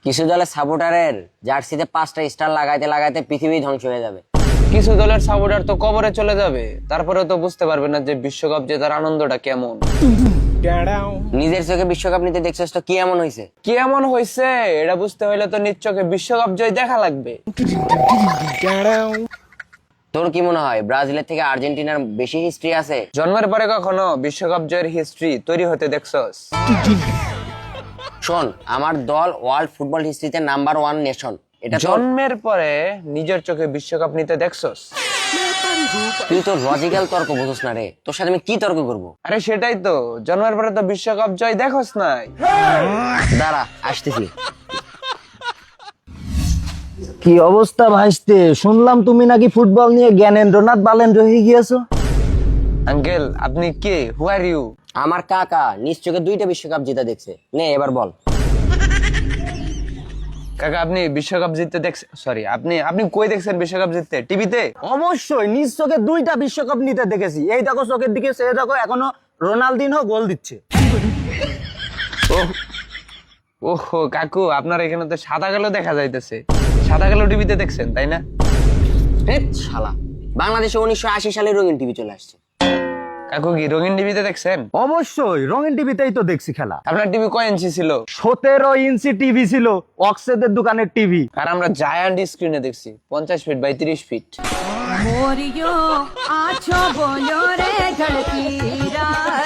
কিছু দলের সাপোর্টারের জার্সিতে 5টা স্টার লাগাইতে লাগাইতে পৃথিবী ধ্বংস হয়ে যাবে। কিছু দলের সাপোর্টার তো কবরে চলে যাবে, তারপরে তো বুঝতে পারবে না যে বিশ্বকাপ জেতার আনন্দটা কেমন। নিজের চোখে বিশ্বকাপ নিতে দেখছস তো কি এমন হয়েছে? কি এমন হয়েছে এটা বুঝতে হইলে তো নিজ চোখে বিশ্বকাপ জয় দেখা লাগবে। তোর কি মনে হয় ব্রাজিলের থেকে আর্জেন্টিনার বেশি হিস্ট্রি আছে? জন্মের পরে কখনো বিশ্বকাপ জয়ের হিস্ট্রি তৈরি হতে দেখছস? শোন, আমার দল ওয়ার্ল্ড ফুটবল হিস্ট্রিতে নাম্বার 1 নেশন। এটা জন্মের পরে নিজের চোখে বিশ্বকাপ নিতে দেখছস? তুই তো লজিক্যাল তর্ক বুঝছ না রে, তোর সাথে আমি কি তর্ক করব? আরে সেটাই তো, জন্মের পরে তো বিশ্বকাপ জয় দেখোস নাই। দাঁড়া, আসতেছি। কি অবস্থা ভাইস্তে? শুনলাম তুমি নাকি ফুটবল নিয়ে জ্ঞানেন্দ্রনাথ বালেন্দ্র হয়ে গিয়েছো। আঙ্কেল আপনি কে? হু আর ইউ? আমার কাকা নিজ চোখে 2টা বিশ্বকাপ জিতা দেখছে। নে এবার বল। কাকা আপনি বিশ্বকাপ জিততে দেখছেন? সরি, আপনি আপনি কই দেখছেন বিশ্বকাপ জিততে? টিভিতে? অবশ্যই নিজ চোখে 2টা বিশ্বকাপ নিতে দেখেছি। এই দেখো চোখের দিকে চেয়ে দেখো, এখনো রোনালদিনহো গোল দিচ্ছে। ওহো কাকু, আপনার এখানে তো সাদা কালো দেখা যাইতেছে। সাদা কালো টিভিতে দেখছেন তাই না? হেৎ শালা, বাংলাদেশে 1980 সালে রঙিন টিভি চলে আসছে। কাকু কি রঙিন টিভিতে দেখছেন? অবশ্যই রঙিন টিভিতেই তো দেখছি খেলা। আপনার টিভি কয় ইঞ্চি ছিল? 17 ইঞ্চি টিভি ছিল, অক্সেদের দোকানের টিভি। আর আমরা জায়ান্ট স্ক্রিনে দেখছি 50 ফিট বাই 30 ফিট। मोरियो आछो बोलो रे धड़की रात